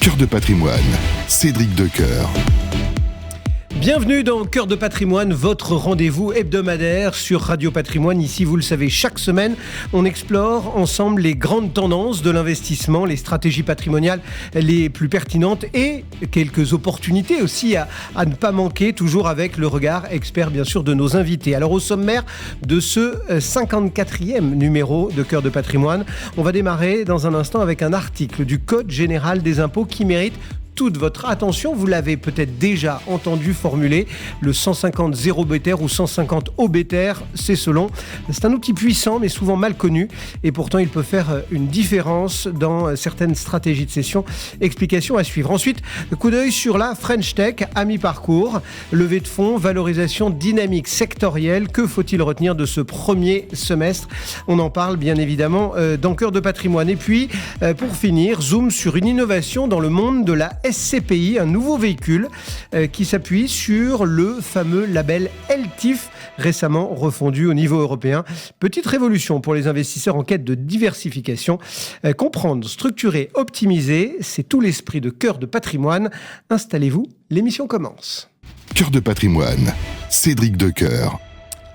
Cœur de patrimoine, Cédric Decoeur. Bienvenue dans Cœur de patrimoine, votre rendez-vous hebdomadaire sur Radio Patrimoine. Ici, vous le savez, chaque semaine, on explore ensemble les grandes tendances de l'investissement, les stratégies patrimoniales les plus pertinentes et quelques opportunités aussi à ne pas manquer, toujours avec le regard expert, bien sûr, de nos invités. Alors, au sommaire de ce 54e numéro de Cœur de patrimoine, on va démarrer dans un instant avec un article du Code général des impôts qui mérite toute votre attention. Vous l'avez peut-être déjà entendu formuler, le 150 0 BTR ou 150 OBTR, c'est selon. C'est un outil puissant mais souvent mal connu et pourtant il peut faire une différence dans certaines stratégies de cession. Explication à suivre. Ensuite, coup d'œil sur la French Tech à mi-parcours. Levée de fonds, valorisation dynamique sectorielle. Que faut-il retenir de ce premier semestre? On en parle bien évidemment dans Cœur de patrimoine. Et puis, pour finir, zoom sur une innovation dans le monde de la SCPI, un nouveau véhicule qui s'appuie sur le fameux label LTIF, récemment refondu au niveau européen. Petite révolution pour les investisseurs en quête de diversification. Comprendre, structurer, optimiser, c'est tout l'esprit de Cœur de patrimoine. Installez-vous, l'émission commence. Cœur de patrimoine, Cédric Decoeur.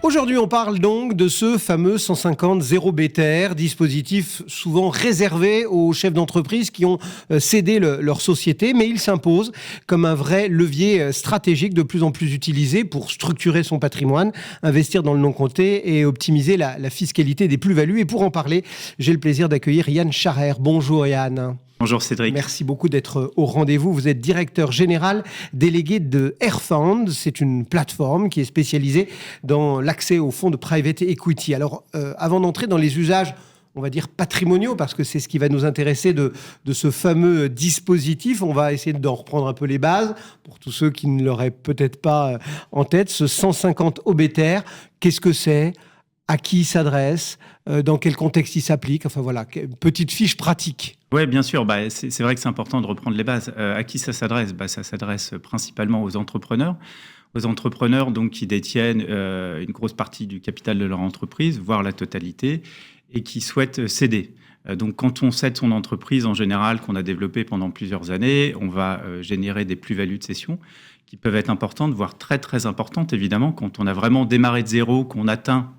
Aujourd'hui, on parle donc de ce fameux 150 0 BTR, dispositif souvent réservé aux chefs d'entreprise qui ont cédé leur société, mais il s'impose comme un vrai levier stratégique de plus en plus utilisé pour structurer son patrimoine, investir dans le non-coté et optimiser la fiscalité des plus-values. Et pour en parler, j'ai le plaisir d'accueillir Yann Scharrer. Bonjour Yann. Bonjour Cédric. Merci beaucoup d'être au rendez-vous. Vous êtes directeur général délégué de Airfound. C'est une plateforme qui est spécialisée dans l'accès aux fonds de private equity. Alors, avant d'entrer dans les usages, on va dire patrimoniaux, parce que c'est ce qui va nous intéresser de ce fameux dispositif, on va essayer d'en reprendre un peu les bases pour tous ceux qui ne l'auraient peut-être pas en tête. Ce 150 OBTR, qu'est-ce que c'est ? À qui il s'adresse, dans quel contexte il s'applique, enfin voilà, petite fiche pratique. Oui, bien sûr, c'est vrai que c'est important de reprendre les bases. À qui ça s'adresse ? Ça s'adresse principalement aux entrepreneurs donc, qui détiennent une grosse partie du capital de leur entreprise, voire la totalité, et qui souhaitent céder. Donc quand on cède son entreprise, en général, qu'on a développée pendant plusieurs années, on va générer des plus-values de cession qui peuvent être importantes, voire très très importantes, évidemment, quand on a vraiment démarré de zéro, qu'on atteint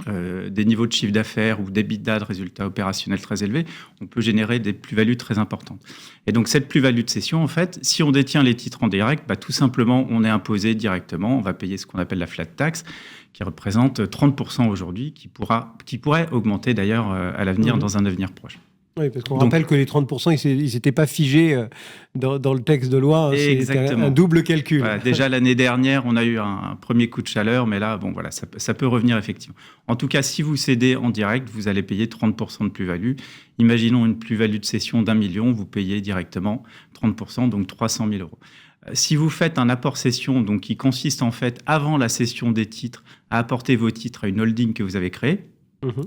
des niveaux de chiffre d'affaires ou d'EBITDA, de résultats opérationnels très élevés, on peut générer des plus-values très importantes. Et donc, cette plus-value de cession, en fait, si on détient les titres en direct, tout simplement, on est imposé directement. On va payer ce qu'on appelle la flat tax, qui représente 30% aujourd'hui, qui pourrait augmenter d'ailleurs à l'avenir, dans un avenir proche. Oui, parce qu'on rappelle que les 30%, ils n'étaient pas figés dans le texte de loi. C'était un double calcul. Voilà, déjà, l'année dernière, on a eu un premier coup de chaleur, mais là, ça peut revenir effectivement. En tout cas, si vous cédez en direct, vous allez payer 30% de plus-value. Imaginons une plus-value de cession d'1 million, vous payez directement 30%, donc 300 000 euros. Si vous faites un apport cession, donc qui consiste en fait, avant la cession des titres, à apporter vos titres à une holding que vous avez créée,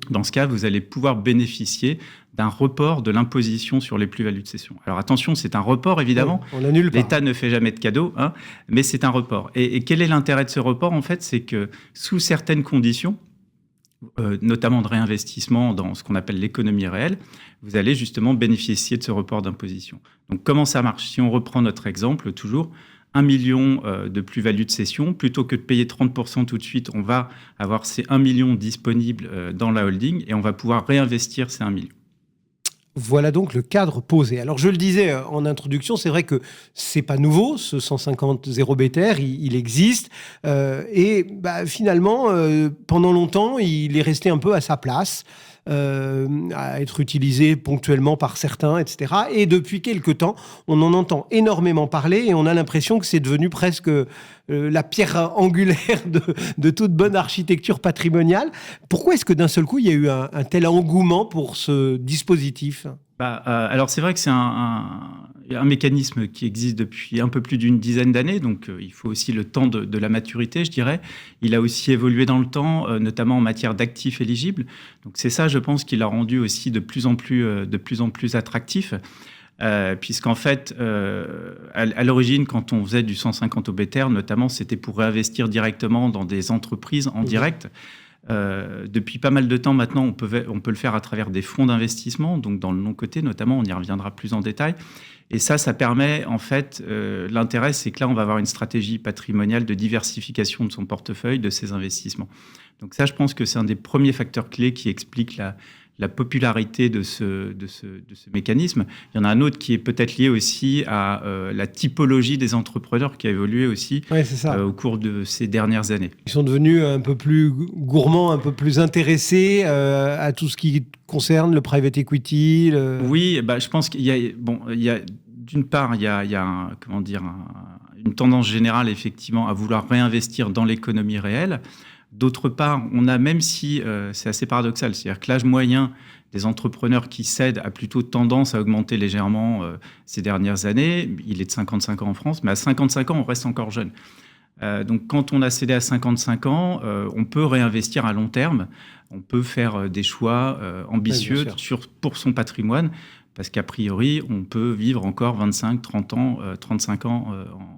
dans ce cas, vous allez pouvoir bénéficier d'un report de l'imposition sur les plus-values de cession. Alors attention, c'est un report évidemment. On l'annule pas. L'État ne fait jamais de cadeaux, mais c'est un report. Et quel est l'intérêt de ce report ? En fait, c'est que sous certaines conditions, notamment de réinvestissement dans ce qu'on appelle l'économie réelle, vous allez justement bénéficier de ce report d'imposition. Donc comment ça marche ? Si on reprend notre exemple, toujours 1 million de plus-value de cession, plutôt que de payer 30% tout de suite, on va avoir ces 1 million disponibles dans la holding et on va pouvoir réinvestir ces 1 million. Voilà donc le cadre posé. Alors, je le disais en introduction, c'est vrai que c'est pas nouveau, ce 150 0 BTR, il existe. Finalement, pendant longtemps, il est resté un peu à sa place, à être utilisé ponctuellement par certains, etc. Et depuis quelque temps, on en entend énormément parler et on a l'impression que c'est devenu presque la pierre angulaire de toute bonne architecture patrimoniale. Pourquoi est-ce que d'un seul coup, il y a eu un tel engouement pour ce dispositif ? Alors c'est vrai que c'est un mécanisme qui existe depuis un peu plus d'une dizaine d'années, donc il faut aussi le temps de la maturité, je dirais. Il a aussi évolué dans le temps, notamment en matière d'actifs éligibles. Donc c'est ça, je pense, qui l'a rendu aussi de plus en plus attractif. Puisqu'en fait, à l'origine, quand on faisait du 150 OBTR, notamment, c'était pour réinvestir directement dans des entreprises en direct. Depuis pas mal de temps maintenant, on peut le faire à travers des fonds d'investissement, donc dans le non-coté notamment, on y reviendra plus en détail. Et ça permet, en fait, l'intérêt, c'est que là, on va avoir une stratégie patrimoniale de diversification de son portefeuille, de ses investissements. Donc ça, je pense que c'est un des premiers facteurs clés qui explique la popularité de ce mécanisme. Il y en a un autre qui est peut-être lié aussi à la typologie des entrepreneurs qui a évolué aussi au cours de ces dernières années. Ils sont devenus un peu plus gourmands, un peu plus intéressés à tout ce qui concerne le private equity. Oui, je pense qu'il y a d'une part, il y a une tendance générale effectivement à vouloir réinvestir dans l'économie réelle. D'autre part, on a, même si c'est assez paradoxal, c'est-à-dire que l'âge moyen des entrepreneurs qui cèdent a plutôt tendance à augmenter légèrement ces dernières années. Il est de 55 ans en France, mais à 55 ans, on reste encore jeune. Donc quand on a cédé à 55 ans, on peut réinvestir à long terme, on peut faire des choix ambitieux pour son patrimoine, parce qu'a priori, on peut vivre encore 25, 30 ans, 35 ans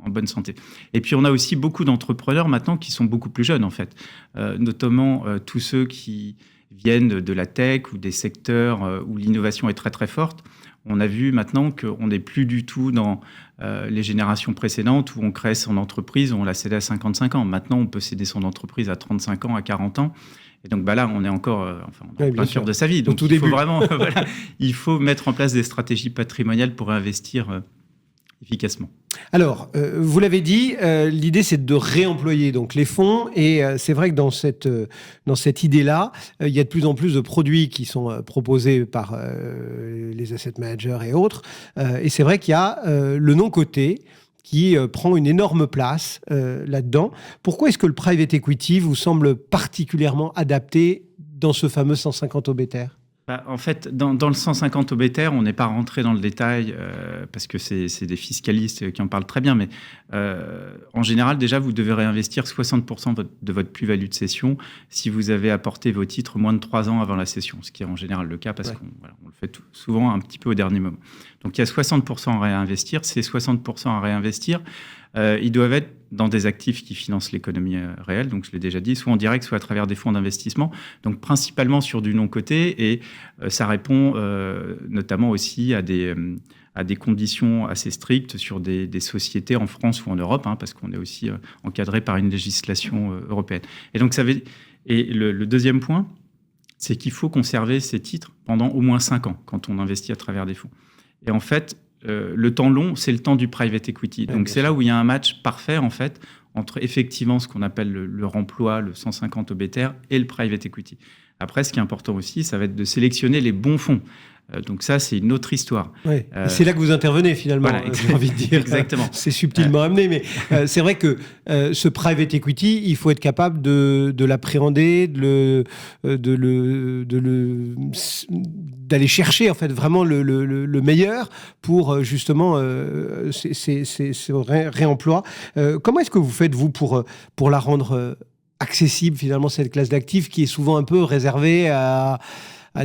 en bonne santé. Et puis, on a aussi beaucoup d'entrepreneurs maintenant qui sont beaucoup plus jeunes, en fait. Notamment tous ceux qui viennent de la tech ou des secteurs où l'innovation est très, très forte. On a vu maintenant qu'on n'est plus du tout dans les générations précédentes où on crée son entreprise, on l'a cédé à 55 ans. Maintenant, on peut céder son entreprise à 35 ans, à 40 ans. Et donc là, on est encore en plein cœur de sa vie. Donc il faut vraiment, il faut mettre en place des stratégies patrimoniales pour investir efficacement. Alors, vous l'avez dit, l'idée c'est de réemployer donc les fonds, et c'est vrai que dans cette idée-là, il y a de plus en plus de produits qui sont proposés par les asset managers et autres, et c'est vrai qu'il y a le non-coté qui prend une énorme place là-dedans. Pourquoi est-ce que le private equity vous semble particulièrement adapté dans ce fameux 150 obétaire ? En fait, dans le 150 obétaire, on n'est pas rentré dans le détail parce que c'est des fiscalistes qui en parlent très bien, mais en général, déjà, vous devez réinvestir 60% de votre plus-value de cession si vous avez apporté vos titres moins de 3 ans avant la cession, ce qui est en général le cas parce qu'on le fait souvent un petit peu au dernier moment. Donc, il y a 60% à réinvestir. Ces 60% à réinvestir, ils doivent être dans des actifs qui financent l'économie réelle, donc je l'ai déjà dit, soit en direct, soit à travers des fonds d'investissement, donc principalement sur du non-coté, et ça répond notamment aussi à des conditions assez strictes sur des sociétés en France ou en Europe, parce qu'on est aussi encadré par une législation européenne. Et donc le deuxième point, c'est qu'il faut conserver ces titres pendant au moins 5 ans quand on investit à travers des fonds. Et en fait, le temps long, c'est le temps du private equity. Donc, c'est là où il y a un match parfait, en fait, entre effectivement ce qu'on appelle le remploi, le 150 obétaire, et le private equity. Après, ce qui est important aussi, ça va être de sélectionner les bons fonds. Donc ça, c'est une autre histoire. Oui. C'est là que vous intervenez, finalement, j'ai envie de dire. Exactement. C'est subtilement amené, mais c'est vrai que ce private equity, il faut être capable de l'appréhender, d'aller chercher, en fait, vraiment le meilleur pour, justement, ces réemplois. Comment est-ce que vous faites, vous, pour la rendre accessible, finalement, cette classe d'actifs qui est souvent un peu réservée à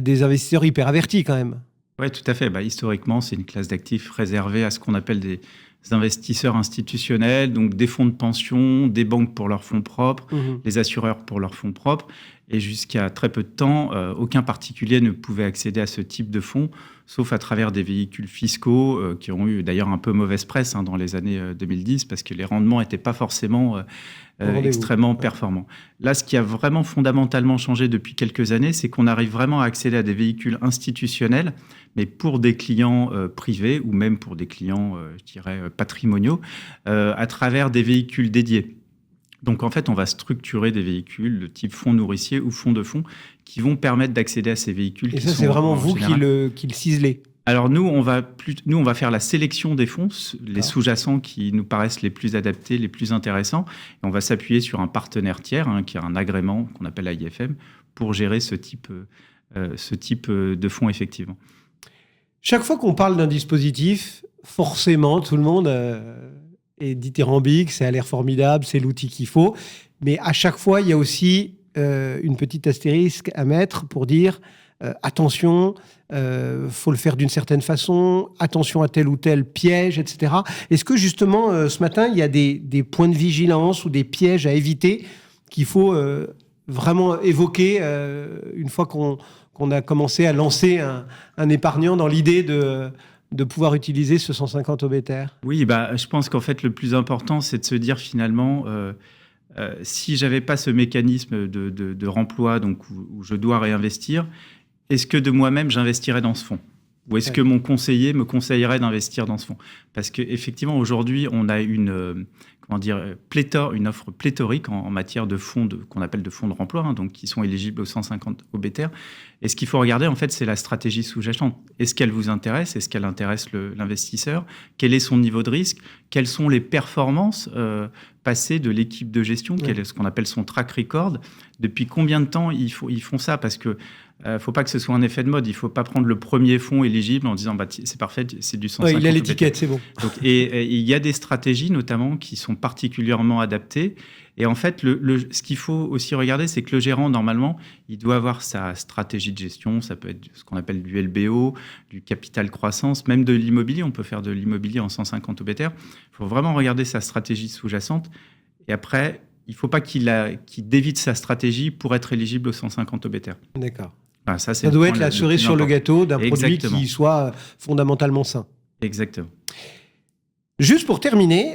des investisseurs hyper avertis quand même? Oui, tout à fait. Historiquement, c'est une classe d'actifs réservée à ce qu'on appelle des investisseurs institutionnels, donc des fonds de pension, des banques pour leurs fonds propres, les assureurs pour leurs fonds propres. Et jusqu'à très peu de temps, aucun particulier ne pouvait accéder à ce type de fonds, sauf à travers des véhicules fiscaux qui ont eu d'ailleurs un peu mauvaise presse dans les années 2010, parce que les rendements n'étaient pas forcément extrêmement performants. Là, ce qui a vraiment fondamentalement changé depuis quelques années, c'est qu'on arrive vraiment à accéder à des véhicules institutionnels, mais pour des clients privés ou même pour des clients, je dirais, patrimoniaux, à travers des véhicules dédiés. Donc, en fait, on va structurer des véhicules de type fonds nourriciers ou fonds de fonds qui vont permettre d'accéder à ces véhicules. Et ça, c'est vraiment vous qui le ciselez? Alors, nous, on va faire la sélection des fonds, les sous-jacents qui nous paraissent les plus adaptés, les plus intéressants. Et on va s'appuyer sur un partenaire tiers, qui a un agrément qu'on appelle AIFM, pour gérer ce type de fonds, effectivement. Chaque fois qu'on parle d'un dispositif, forcément, tout le monde est dithyrambique, ça a l'air formidable, c'est l'outil qu'il faut. Mais à chaque fois, il y a aussi une petite astérisque à mettre pour dire attention, faut le faire d'une certaine façon, attention à tel ou tel piège, etc. Est-ce que justement, ce matin, il y a des points de vigilance ou des pièges à éviter qu'il faut vraiment évoqué une fois qu'on a commencé à lancer un épargnant dans l'idée de pouvoir utiliser ce 150 obétaires? Oui, je pense qu'en fait, le plus important, c'est de se dire finalement, si j'avais pas ce mécanisme de remploi, donc où je dois réinvestir, est-ce que de moi-même, j'investirais dans ce fonds? Ou est-ce que mon conseiller me conseillerait d'investir dans ce fonds? Parce qu'effectivement, aujourd'hui, on a une offre pléthorique en matière de fonds qu'on appelle de fonds de remploi, donc qui sont éligibles aux 150 obétaires. Et ce qu'il faut regarder, en fait, c'est la stratégie sous-jacente. Est-ce qu'elle vous intéresse? Est-ce qu'elle intéresse l'investisseur? Quel est son niveau de risque? Quelles sont les performances passées de l'équipe de gestion? Quel est ce qu'on appelle son track record? Depuis combien de temps ils font ça? Parce que faut pas que ce soit un effet de mode. Il faut pas prendre le premier fonds éligible en disant c'est parfait, c'est du 150. Il a l'étiquette, c'est bon. Donc, et il y a des stratégies notamment qui sont particulièrement adaptées. Et en fait, ce qu'il faut aussi regarder, c'est que le gérant, normalement, il doit avoir sa stratégie de gestion. Ça peut être ce qu'on appelle du LBO, du capital croissance, même de l'immobilier. On peut faire de l'immobilier en 150 obétaires. Il faut vraiment regarder sa stratégie sous-jacente. Et après, il ne faut pas qu'il dévie sa stratégie pour être éligible aux 150 obétaires. D'accord. Voilà, ça doit être la cerise sur le gâteau d'un produit qui soit fondamentalement sain. Exactement. Juste pour terminer,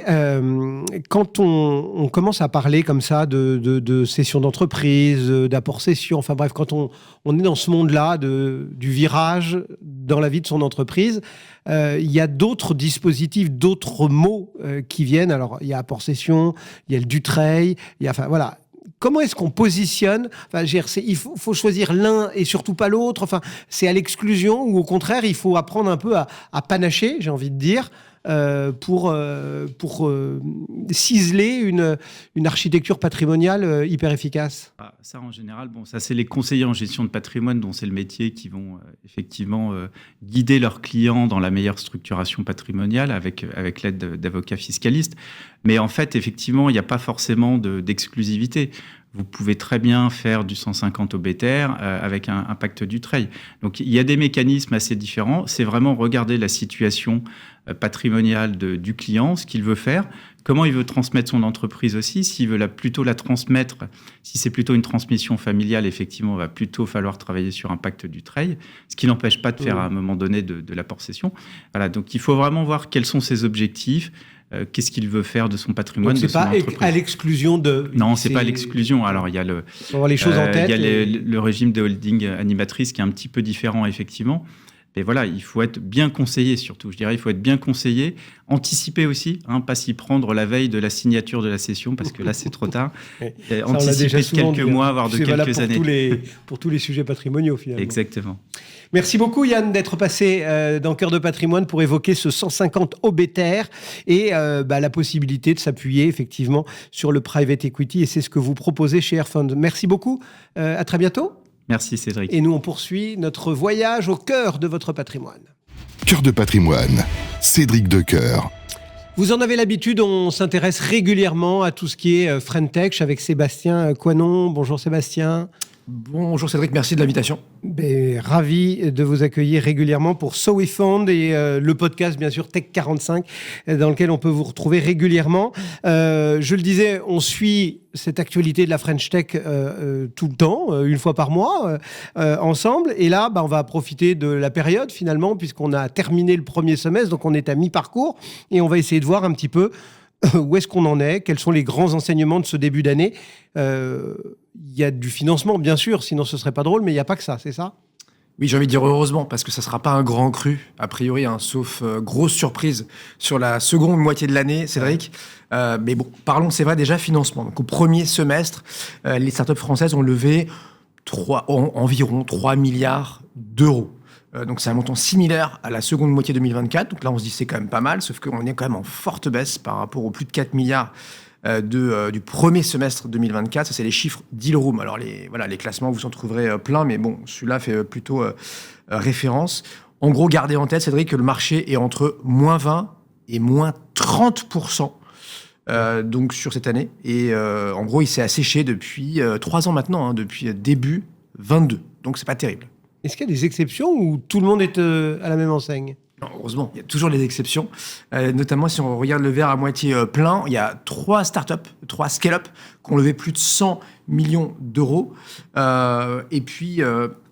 quand on commence à parler comme ça de cession d'entreprise, d'apport-cession, enfin bref, quand on est dans ce monde-là du virage dans la vie de son entreprise, il y a d'autres dispositifs, d'autres mots qui viennent. Alors, il y a apport-cession, il y a le Dutreil, voilà. Comment est-ce qu'on positionne? Il faut choisir l'un et surtout pas l'autre. Enfin, c'est à l'exclusion ou au contraire, il faut apprendre un peu à panacher, j'ai envie de dire, pour ciseler une architecture patrimoniale hyper efficace. Ça, en général, ça c'est les conseillers en gestion de patrimoine dont c'est le métier qui vont effectivement guider leurs clients dans la meilleure structuration patrimoniale avec l'aide d'avocats fiscalistes. Mais en fait, effectivement, il n'y a pas forcément d'exclusivité. Vous pouvez très bien faire du 150 obétaires avec un pacte Dutreil. Donc, il y a des mécanismes assez différents. C'est vraiment regarder la situation patrimoniale du client, ce qu'il veut faire, comment il veut transmettre son entreprise aussi. S'il veut plutôt la transmettre, si c'est plutôt une transmission familiale, effectivement, il va plutôt falloir travailler sur un pacte Dutreil, ce qui n'empêche pas de faire à un moment donné de l'apport-cession. Voilà, donc il faut vraiment voir quels sont ses objectifs. Qu'est-ce qu'il veut faire de son patrimoine, de son entreprise. C'est pas à l'exclusion de... Non, c'est pas à l'exclusion. Alors, il y a les choses en tête. Il y a le régime de holding animatrice qui est un petit peu différent, effectivement. Mais voilà, il faut être bien conseillé, surtout. Je dirais, il faut être bien conseillé, anticiper aussi, pas s'y prendre la veille de la signature de la cession, parce que là, c'est trop tard. Anticiper de quelques mois, voire de quelques années. Pour tous les sujets patrimoniaux, finalement. Exactement. Merci beaucoup, Yann, d'être passé dans Cœur de Patrimoine pour évoquer ce 150 obétaires et la possibilité de s'appuyer effectivement sur le private equity. Et c'est ce que vous proposez chez Airfund. Merci beaucoup. À très bientôt. Merci, Cédric. Et nous, on poursuit notre voyage au cœur de votre patrimoine. Cœur de Patrimoine, Cédric Decoeur. Vous en avez l'habitude, on s'intéresse régulièrement à tout ce qui est Frentech avec Sébastien Coinon. Bonjour Sébastien. Bonjour Cédric, merci de l'invitation. Ravi de vous accueillir régulièrement pour So We Found et le podcast bien sûr Tech 45 dans lequel on peut vous retrouver régulièrement. Je le disais, on suit cette actualité de la French Tech tout le temps, une fois par mois ensemble. Et là, on va profiter de la période finalement puisqu'on a terminé le premier semestre, donc on est à mi-parcours et on va essayer de voir un petit peu où est-ce qu'on en est, quels sont les grands enseignements de ce début d'année. Il y a du financement, bien sûr, sinon ce serait pas drôle, mais il n'y a pas que ça, c'est ça? Oui, j'ai envie de dire heureusement, parce que ça ne sera pas un grand cru, a priori, sauf grosse surprise sur la seconde moitié de l'année, Cédric. Mais bon, parlons, c'est vrai, déjà financement. Donc, au premier semestre, les startups françaises ont levé environ 3 milliards d'euros. Donc, c'est un montant similaire à la seconde moitié 2024. Donc là, on se dit c'est quand même pas mal, sauf qu'on est quand même en forte baisse par rapport aux plus de 4 milliards du premier semestre 2024. Ça, c'est les chiffres Dealroom. Alors, les classements, vous en trouverez plein, mais bon, celui-là fait plutôt référence. En gros, gardez en tête, Cédric, que le marché est entre moins 20 et moins 30% donc sur cette année. Et en gros, il s'est asséché depuis 3 ans maintenant, depuis début 22. Donc, c'est pas terrible. Est-ce qu'il y a des exceptions ou tout le monde est à la même enseigne ? Heureusement, il y a toujours des exceptions. Notamment, si on regarde le verre à moitié plein, il y a 3 startups, 3 scale-up qui ont levé plus de 100 millions d'euros. Et puis,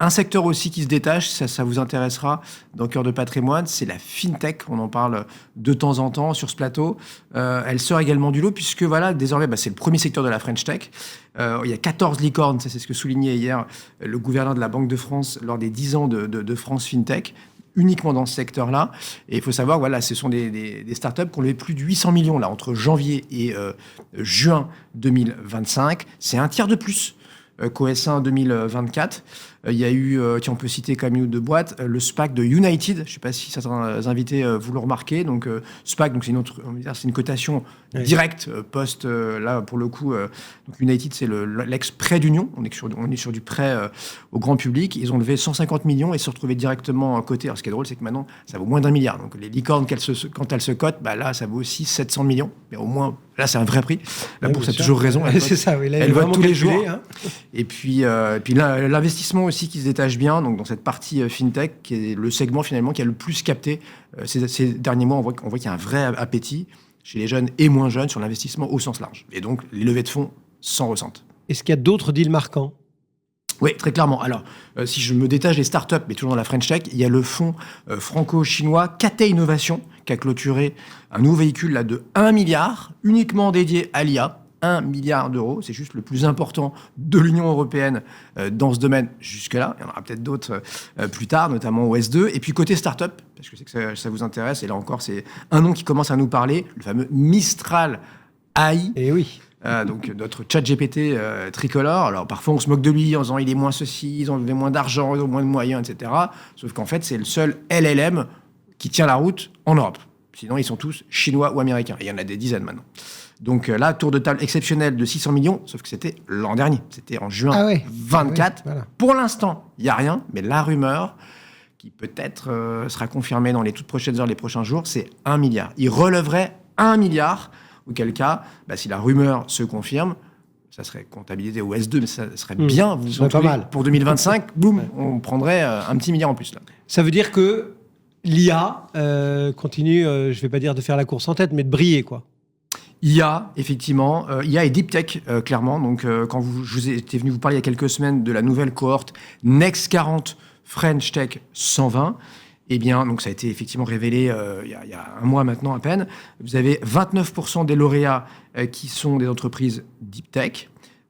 un secteur aussi qui se détache, ça vous intéressera dans Cœur de patrimoine, c'est la FinTech. On en parle de temps en temps sur ce plateau. Elle sort également du lot puisque, voilà, désormais, c'est le premier secteur de la French Tech. Il y a 14 licornes, ça c'est ce que soulignait hier le gouverneur de la Banque de France lors des 10 ans de France FinTech, uniquement dans ce secteur-là. Et il faut savoir, voilà, ce sont des startups qui ont levé plus de 800 millions là, entre janvier et juin 2025. C'est un tiers de plus qu'au S1 2024. Il y a eu, on peut citer comme une ou deux boîtes, le SPAC de United. Je ne sais pas si certains invités vous le remarquez. Donc, SPAC, donc c'est une cotation directe post, là, pour le coup, donc United, c'est l'ex-prêt d'Union. On est sur du prêt au grand public. Ils ont levé 150 millions et se retrouvaient directement cotés. Alors, ce qui est drôle, c'est que maintenant, ça vaut moins d'1 milliard. Donc, les licornes, quand elles se cotent, là, ça vaut aussi 700 millions. Mais au moins, là, c'est un vrai prix. La bourse a toujours raison. C'est ça, oui. Là, elle vote tous les jours. Hein. Et puis là, l'investissement aussi qui se détache bien, donc dans cette partie FinTech, qui est le segment finalement qui a le plus capté ces derniers mois. On voit qu'il y a un vrai appétit chez les jeunes et moins jeunes sur l'investissement au sens large. Et donc, les levées de fonds s'en ressentent. Est-ce qu'il y a d'autres deals marquants ? Oui, très clairement. Alors, si je me détache des startups, mais toujours dans la French Tech, il y a le fonds franco-chinois KT Innovation qui a clôturé un nouveau véhicule là, de 1 milliard, uniquement dédié à l'IA. 1 milliard d'euros, c'est juste le plus important de l'Union européenne dans ce domaine jusque-là. Il y en aura peut-être d'autres plus tard, notamment au S2. Et puis côté start-up, parce que je sais que ça vous intéresse, et là encore, c'est un nom qui commence à nous parler, le fameux Mistral AI. Eh oui. Donc notre chat GPT tricolore. Alors parfois on se moque de lui en disant il est moins ceci, ils ont levé moins d'argent, ils ont moins de moyens, etc. Sauf qu'en fait, c'est le seul LLM qui tient la route en Europe. Sinon, ils sont tous chinois ou américains. Et il y en a des dizaines maintenant. Donc là, tour de table exceptionnel de 600 millions, sauf que c'était l'an dernier. C'était en juin 24. Voilà. Pour l'instant, il n'y a rien, mais la rumeur, qui peut-être sera confirmée dans les toutes prochaines heures, les prochains jours, c'est 1 milliard. Il relèverait 1 milliard, auquel cas, si la rumeur se confirme, ça serait comptabilisé au S2, mais ça serait bien. Vous serait pas mal. Pour 2025, boum, on prendrait un petit milliard en plus. Là. Ça veut dire que l'IA continue, je ne vais pas dire de faire la course en tête, mais de briller, quoi. IA, effectivement. IA et Deep Tech, clairement. Donc, quand j'étais venu vous parler il y a quelques semaines de la nouvelle cohorte Next 40 French Tech 120, eh bien, donc ça a été effectivement révélé il y a un mois maintenant à peine. Vous avez 29% des lauréats qui sont des entreprises Deep Tech,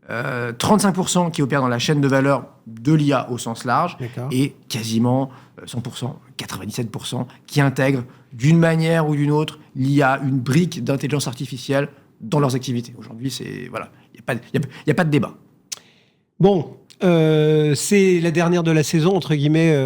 35% qui opèrent dans la chaîne de valeur de l'IA au sens large, et quasiment 100%, 97% qui intègrent d'une manière ou d'une autre l'IA, une brique d'intelligence artificielle dans leurs activités. Aujourd'hui, c'est voilà, il n'y a pas de débat. Bon, c'est la dernière de la saison, entre guillemets,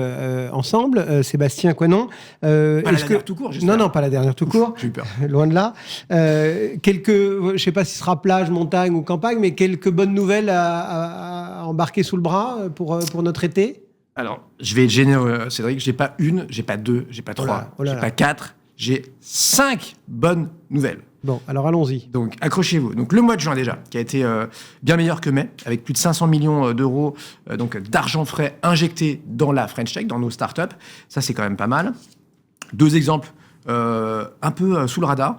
ensemble. Sébastien Coinon. Pas la dernière tout court, j'espère. Non, pas la dernière tout court. J'ai eu peur. Loin de là. Je ne sais pas si ce sera plage, montagne ou campagne, mais quelques bonnes nouvelles à embarquer sous le bras pour notre été. Alors, je vais être généreux, Cédric. J'ai pas une, j'ai pas deux, j'ai pas trois, j'ai pas quatre, j'ai 5 bonnes nouvelles. Bon, alors allons-y. Donc, accrochez-vous. Donc, le mois de juin déjà, qui a été bien meilleur que mai, avec plus de 500 millions d'euros d'argent frais injecté dans la French Tech, dans nos startups. Ça, c'est quand même pas mal. 2 exemples un peu sous le radar.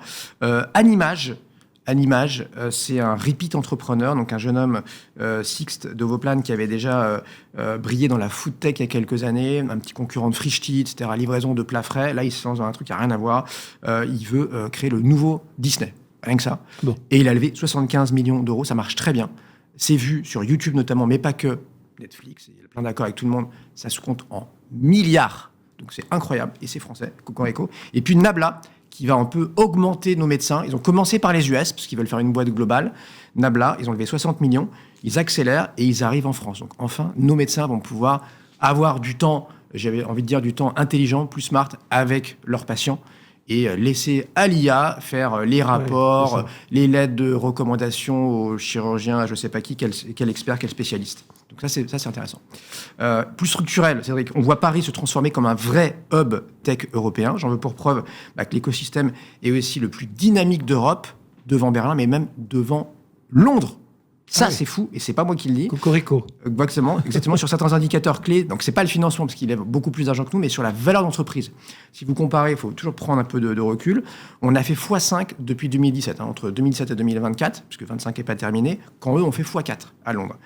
Animage, c'est un repeat entrepreneur, donc un jeune homme, Sixte de Vauplan, qui avait déjà brillé dans la food tech il y a quelques années, un petit concurrent de Frischti, etc., livraison de plats frais. Là, il se lance dans un truc qui n'a rien à voir. Il veut créer le nouveau Disney, rien que ça. Bon. Et il a levé 75 millions d'euros, ça marche très bien. C'est vu sur YouTube notamment, mais pas que. Netflix, il y a plein d'accords avec tout le monde. Ça se compte en milliards. Donc c'est incroyable, et c'est français, Cocorico. Et puis Nabla, qui va un peu augmenter nos médecins. Ils ont commencé par les US, parce qu'ils veulent faire une boîte globale. Nabla, ils ont levé 60 millions, ils accélèrent et ils arrivent en France. Donc enfin, nos médecins vont pouvoir avoir du temps, j'avais envie de dire du temps intelligent, plus smart, avec leurs patients, et laisser à l'IA faire les rapports, les lettres de recommandation aux chirurgiens, je ne sais pas qui, quel expert, quel spécialiste. Donc ça, c'est intéressant. Plus structurel, Cédric, on voit Paris se transformer comme un vrai hub tech européen. J'en veux pour preuve que l'écosystème est aussi le plus dynamique d'Europe, devant Berlin, mais même devant Londres. Ça, c'est fou, et c'est pas moi qui le dis. Cocorico. Exactement sur certains indicateurs clés. Donc, c'est pas le financement, parce qu'il lève beaucoup plus d'argent que nous, mais sur la valeur d'entreprise. Si vous comparez, il faut toujours prendre un peu de recul. On a fait x5 depuis 2017, entre 2017 et 2024, puisque 25 n'est pas terminé, quand eux ont fait x4 à Londres.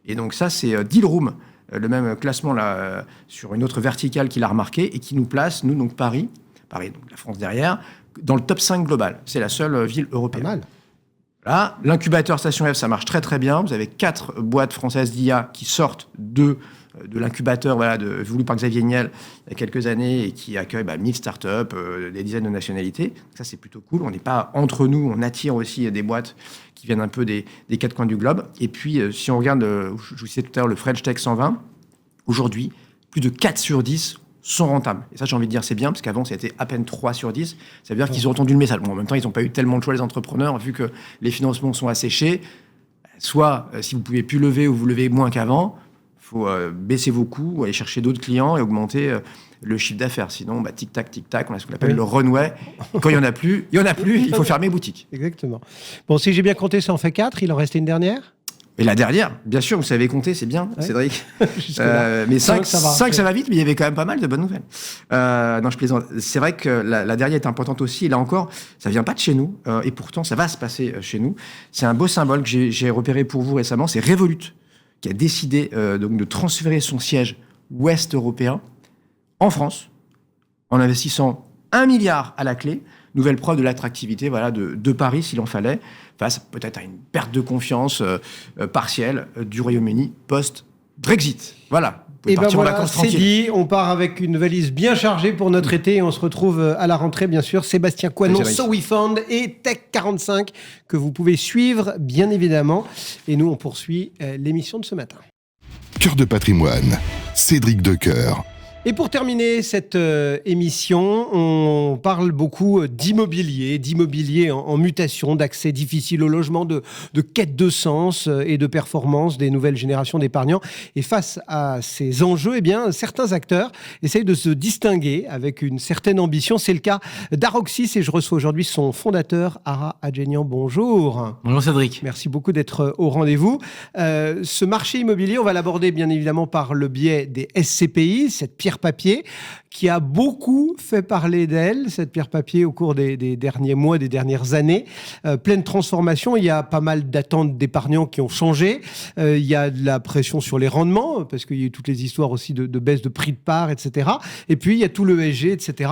Et donc ça, c'est Dealroom, le même classement là, sur une autre verticale qu'il a remarqué, et qui nous place, nous, donc Paris, donc la France derrière, dans le top 5 global. C'est la seule ville européenne. Pas mal. Là, l'incubateur Station F, ça marche très très bien. Vous avez 4 boîtes françaises d'IA qui sortent de l'incubateur voulu par Xavier Niel il y a quelques années et qui accueille 1000 startups, des dizaines de nationalités. Ça, c'est plutôt cool. On n'est pas entre nous, on attire aussi des boîtes qui viennent un peu des 4 coins du globe. Et puis, si on regarde, je vous citais tout à l'heure le French Tech 120, aujourd'hui, plus de 4 sur 10 sont rentables. Et ça, j'ai envie de dire, c'est bien, parce qu'avant, c'était à peine 3 sur 10. Ça veut dire qu'ils ont entendu le message. Bon, en même temps, ils n'ont pas eu tellement de choix, les entrepreneurs, vu que les financements sont asséchés. Soit, si vous ne pouvez plus lever ou vous levez moins qu'avant, il faut baisser vos coûts, aller chercher d'autres clients et augmenter le chiffre d'affaires. Sinon, tic-tac, on a ce qu'on appelle le runway. Quand il n'y en a plus, il faut fermer boutique. Exactement. Bon, si j'ai bien compté, ça en fait 4. Il en restait une dernière. Et la dernière, bien sûr, vous savez compter, c'est bien, ouais. Cédric. Mais 5, ça va vite, mais il y avait quand même pas mal de bonnes nouvelles. Non, je plaisante. C'est vrai que la dernière est importante aussi. Et là encore, ça vient pas de chez nous. Et pourtant, ça va se passer chez nous. C'est un beau symbole que j'ai repéré pour vous récemment. C'est Revolut qui a décidé donc de transférer son siège ouest européen en France en investissant 1 milliard à la clé. Nouvelle preuve de l'attractivité de Paris, s'il en fallait, face peut-être à une perte de confiance partielle du Royaume-Uni post-Brexit. Voilà. Et ben voilà, c'est dit. On part avec une valise bien chargée pour notre été et on se retrouve à la rentrée, bien sûr. Sébastien Coinon, So We Found et Tech45 que vous pouvez suivre, bien évidemment. Et nous, on poursuit l'émission de ce matin. Cœur de patrimoine, Cédric Decoeur. Et pour terminer cette émission, on parle beaucoup d'immobilier en mutation, d'accès difficile au logement, de quête de sens et de performance des nouvelles générations d'épargnants. Et face à ces enjeux, certains acteurs essayent de se distinguer avec une certaine ambition. C'est le cas d'Aroxis et je reçois aujourd'hui son fondateur, Ara Adjenian. Bonjour. Bonjour Cédric. Merci beaucoup d'être au rendez-vous. Ce marché immobilier, on va l'aborder bien évidemment par le biais des SCPI, cette pierre papier qui a beaucoup fait parler d'elle, cette pierre papier, au cours des derniers mois, des dernières années. Pleine transformation, il y a pas mal d'attentes d'épargnants qui ont changé. Il y a de la pression sur les rendements, parce qu'il y a eu toutes les histoires aussi de baisse de prix de part, etc. Et puis, il y a tout le ESG, etc.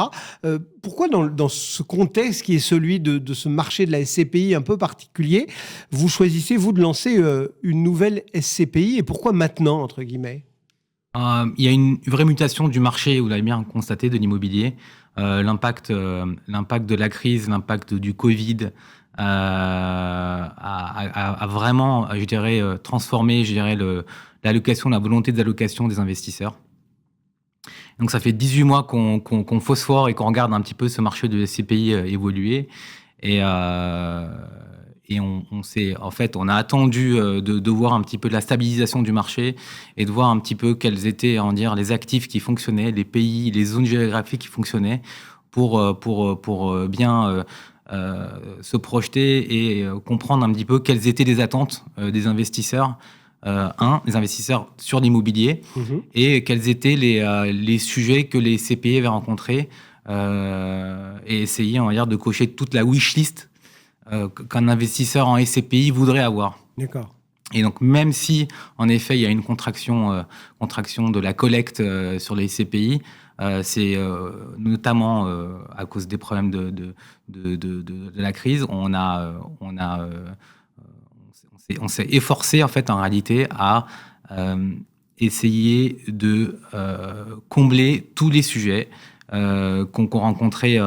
Pourquoi dans ce contexte qui est celui de ce marché de la SCPI un peu particulier, vous choisissez, vous, de lancer une nouvelle SCPI et pourquoi maintenant, entre guillemets ? Il y a une vraie mutation du marché, vous l'avez bien constaté, de l'immobilier. L'impact de la crise, l'impact du Covid a vraiment, je dirais, transformé, l'allocation, la volonté d'allocation des investisseurs. Donc ça fait 18 mois qu'on phosphore et qu'on regarde un petit peu ce marché de SCPI évoluer. Et on a attendu de voir un petit peu la stabilisation du marché et de voir un petit peu quels étaient, les actifs qui fonctionnaient, les pays, les zones géographiques qui fonctionnaient pour bien se projeter et comprendre un petit peu quelles étaient les attentes des investisseurs. Les investisseurs sur l'immobilier et quels étaient les sujets que les CPI avaient rencontrés et essayer, de cocher toute la wishlist qu'un investisseur en SCPI voudrait avoir. D'accord. Et donc, même si, en effet, il y a une contraction de la collecte sur les SCPI, c'est notamment à cause des problèmes de la crise, on s'est efforcé, en fait, en réalité, à essayer de combler tous les sujets qu'ont rencontré,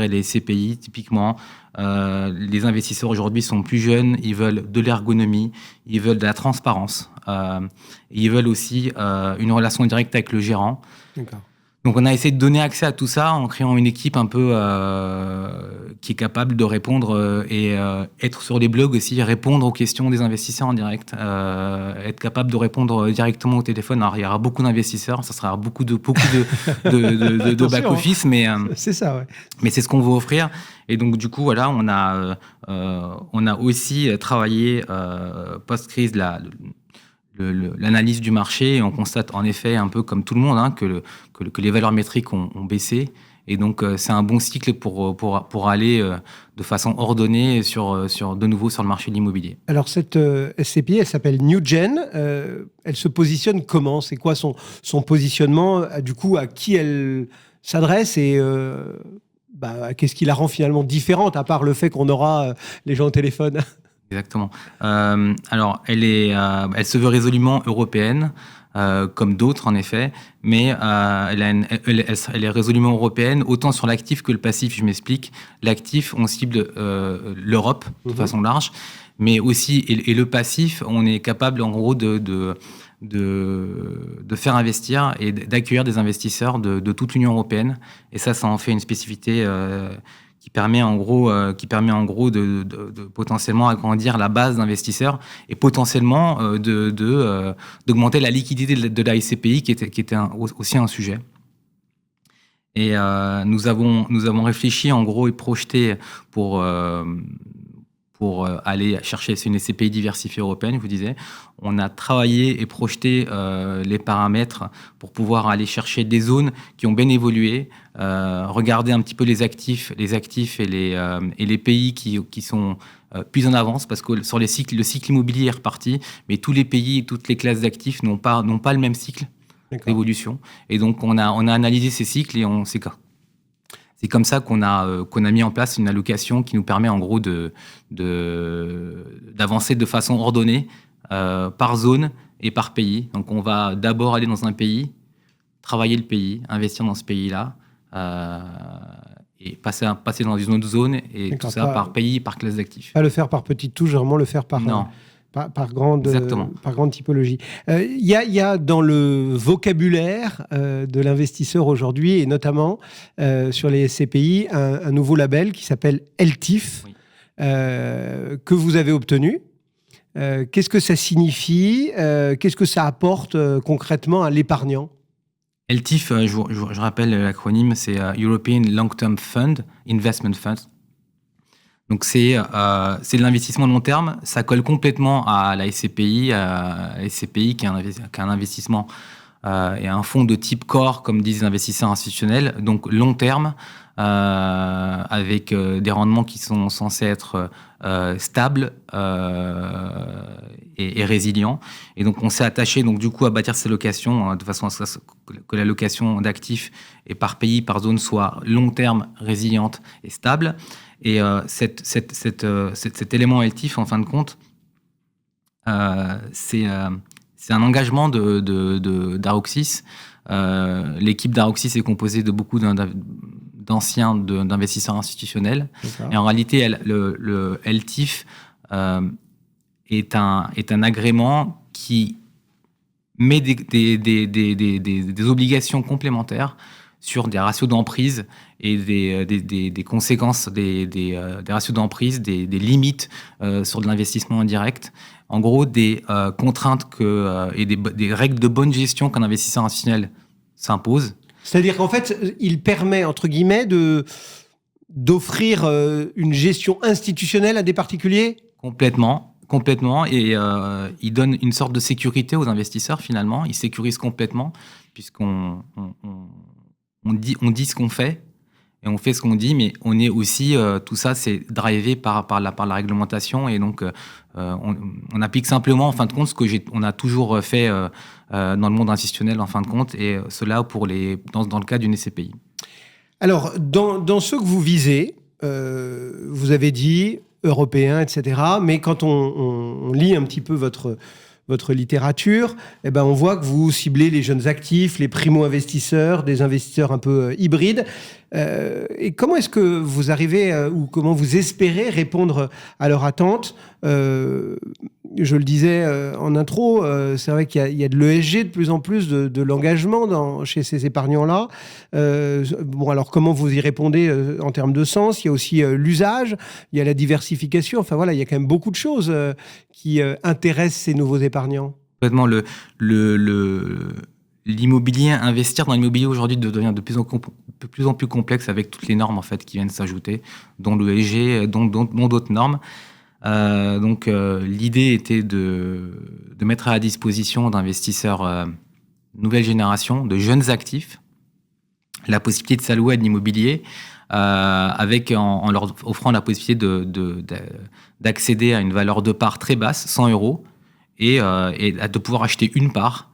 les SCPI, typiquement. Les investisseurs aujourd'hui sont plus jeunes, ils veulent de l'ergonomie, ils veulent de la transparence, ils veulent aussi une relation directe avec le gérant. D'accord. Donc on a essayé de donner accès à tout ça en créant une équipe un peu qui est capable de répondre et être sur les blogs aussi, répondre aux questions des investisseurs en direct, être capable de répondre directement au téléphone. Alors, il y aura beaucoup d'investisseurs, ça sera beaucoup de back-office, mais c'est ça, ouais. Mais c'est ce qu'on veut offrir. Et donc, du coup, voilà, on a aussi travaillé post-crise l'analyse du marché, et on constate en effet, un peu comme tout le monde, que les valeurs métriques ont baissé. Et donc, c'est un bon cycle pour aller de façon ordonnée de nouveau sur le marché de l'immobilier. Alors, cette SCPI, elle s'appelle NewGen. Elle se positionne comment ? C'est quoi son positionnement ? Du coup, à qui elle s'adresse et qu'est-ce qui la rend finalement différente, à part le fait qu'on aura les gens au téléphone ? Exactement. Alors, elle se veut résolument européenne, comme d'autres en effet, mais elle est résolument européenne, autant sur l'actif que le passif. Je m'explique. L'actif, on cible l'Europe de façon large, mais aussi, et le passif, on est capable en gros de faire investir et d'accueillir des investisseurs de toute l'Union européenne. Et ça en fait une spécificité qui permet en gros de potentiellement agrandir la base d'investisseurs et potentiellement d'augmenter la liquidité de la SCPI qui était aussi un sujet. Et nous avons réfléchi en gros et projeté pour aller chercher une SCPI diversifiée européenne, je vous disais. On a travaillé et projeté les paramètres pour pouvoir aller chercher des zones qui ont bien évolué, regarder un petit peu les actifs et les pays qui sont plus en avance, parce que sur le cycle immobilier est reparti, mais tous les pays et toutes les classes d'actifs n'ont pas le même cycle d'évolution. Et donc, on a analysé ces cycles et c'est comme ça qu'on a mis en place une allocation qui nous permet en gros d'avancer de façon ordonnée par zone et par pays. Donc on va d'abord aller dans un pays, travailler le pays, investir dans ce pays-là et passer dans une autre zone, et tout ça par pays, par classe d'actifs. Pas le faire par petites touches, vraiment le faire par grande typologie. Il y a dans le vocabulaire de l'investisseur aujourd'hui, et notamment sur les SCPI, un nouveau label qui s'appelle LTIF, que vous avez obtenu. Qu'est-ce que ça signifie ? Qu'est-ce que ça apporte concrètement à l'épargnant ? LTIF, je rappelle l'acronyme, c'est European Long-Term Fund, Investment Fund. Donc c'est de l'investissement long terme, ça colle complètement à la SCPI, qui est un investissement et un fonds de type core, comme disent les investisseurs institutionnels, donc long terme, avec des rendements qui sont censés être stables et résilients. Et donc on s'est attaché donc du coup à bâtir ces locations de façon à ce que la location d'actifs et par pays, par zone soit long terme, résiliente et stable. Et cet élément LTIF, en fin de compte, c'est un engagement d'Aroxis. L'équipe d'Aroxis est composée de beaucoup d'anciens d'investisseurs institutionnels. D'accord. Et en réalité, le LTIF est un agrément qui met des obligations complémentaires sur des ratios d'emprise et des conséquences des ratios d'emprise, des limites sur de l'investissement indirect. En gros, des contraintes et des règles de bonne gestion qu'un investisseur institutionnel s'impose. C'est-à-dire qu'en fait, il permet, entre guillemets, d'offrir une gestion institutionnelle à des particuliers ? Complètement. Et il donne une sorte de sécurité aux investisseurs, finalement. Il sécurise complètement, puisqu'on dit ce qu'on fait, et on fait ce qu'on dit, mais on est aussi, tout ça, c'est drivé par la réglementation, et donc on applique simplement, en fin de compte, ce on a toujours fait dans le monde institutionnel, en fin de compte, et cela dans le cas d'une SCPI. Alors, dans ceux que vous visez, vous avez dit européens, etc., mais quand on lit un petit peu votre littérature, on voit que vous ciblez les jeunes actifs, les primo-investisseurs, des investisseurs un peu hybrides. Et comment est-ce que vous arrivez ou comment vous espérez répondre à leurs attentes ? Je le disais en intro, c'est vrai qu'il y a de l'ESG de plus en plus, de l'engagement chez ces épargnants-là. Alors comment vous y répondez en termes de sens ? Il y a aussi l'usage, il y a la diversification. Enfin voilà, il y a quand même beaucoup de choses qui intéressent ces nouveaux épargnants. Complètement. L'immobilier, investir dans l'immobilier aujourd'hui devient de plus en plus complexe avec toutes les normes en fait qui viennent s'ajouter, dont l'ESG, dont d'autres normes. Donc l'idée était de mettre à la disposition d'investisseurs nouvelle génération, de jeunes actifs, la possibilité de s'allouer à de l'immobilier en leur offrant la possibilité d'accéder à une valeur de part très basse, 100 €, et de pouvoir acheter une part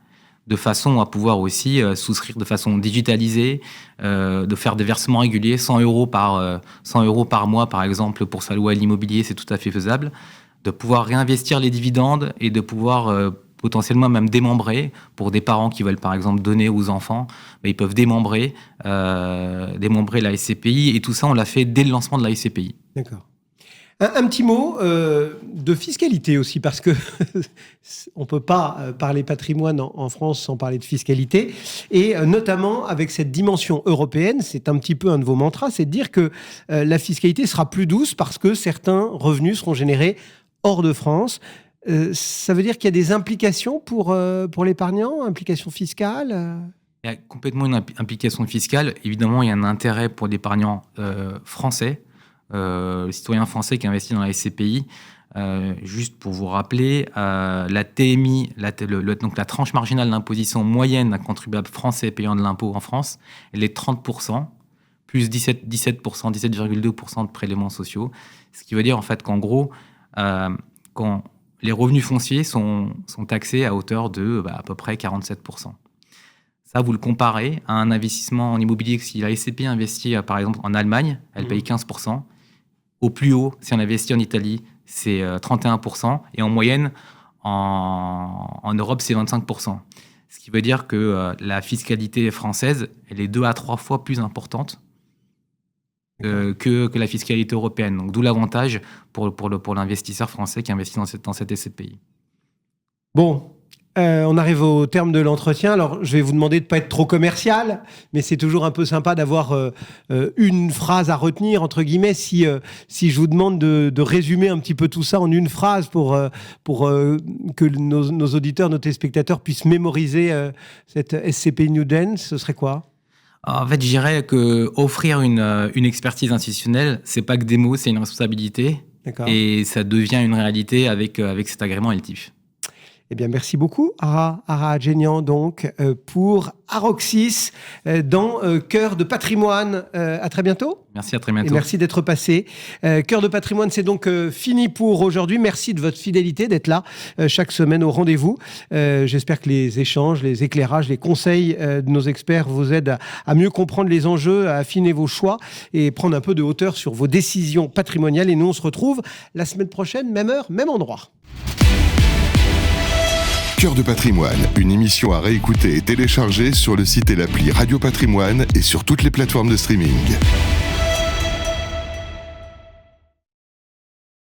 de façon à pouvoir aussi souscrire de façon digitalisée, de faire des versements réguliers, 100 € par mois, par exemple, pour s'allouer à l'immobilier, c'est tout à fait faisable, de pouvoir réinvestir les dividendes et de pouvoir potentiellement même démembrer pour des parents qui veulent, par exemple, donner aux enfants, ils peuvent démembrer la SCPI, et tout ça, on l'a fait dès le lancement de la SCPI. D'accord. Un petit mot de fiscalité aussi, parce que on ne peut pas parler patrimoine en France sans parler de fiscalité, et notamment avec cette dimension européenne, c'est un petit peu un de vos mantras, c'est de dire que la fiscalité sera plus douce parce que certains revenus seront générés hors de France. Ça veut dire qu'il y a des implications pour l'épargnant, implications fiscales Il y a complètement une implication fiscale. Évidemment, il y a un intérêt pour l'épargnant français, le citoyen français qui investit dans la SCPI. Juste pour vous rappeler, la TMI, donc la tranche marginale d'imposition moyenne d'un contribuable français payant de l'impôt en France, elle est 30%, plus 17,2% de prélèvements sociaux. Ce qui veut dire en fait qu'en gros, quand les revenus fonciers sont taxés à hauteur de à peu près 47%. Ça, vous le comparez à un investissement en immobilier. Si la SCPI investit, par exemple, en Allemagne, elle paye 15%. Au plus haut, si on investit en Italie, c'est 31%. Et en moyenne, en Europe, c'est 25%. Ce qui veut dire que la fiscalité française, elle est 2 à 3 fois plus importante que la fiscalité européenne. Donc, d'où l'avantage pour l'investisseur français qui investit dans cette SCPI. Bon, on arrive au terme de l'entretien. Alors, je vais vous demander de ne pas être trop commercial, mais c'est toujours un peu sympa d'avoir une phrase à retenir, entre guillemets. Si je vous demande de résumer un petit peu tout ça en une phrase pour que nos auditeurs, nos téléspectateurs puissent mémoriser cette SCPI New Dance, ce serait quoi ? En fait, je dirais qu'offrir une expertise institutionnelle, c'est pas que des mots, c'est une responsabilité. D'accord. Et ça devient une réalité avec cet agrément LTIF. Eh bien, merci beaucoup, Ara Adjenian, donc, pour Aroxis dans Cœur de patrimoine. À très bientôt. Merci, à très bientôt. Et merci d'être passé. Cœur de patrimoine, c'est donc fini pour aujourd'hui. Merci de votre fidélité, d'être là chaque semaine au rendez-vous. J'espère que les échanges, les éclairages, les conseils de nos experts vous aident à mieux comprendre les enjeux, à affiner vos choix et prendre un peu de hauteur sur vos décisions patrimoniales. Et nous, on se retrouve la semaine prochaine, même heure, même endroit. Cœur de patrimoine, une émission à réécouter et télécharger sur le site et l'appli Radio Patrimoine et sur toutes les plateformes de streaming.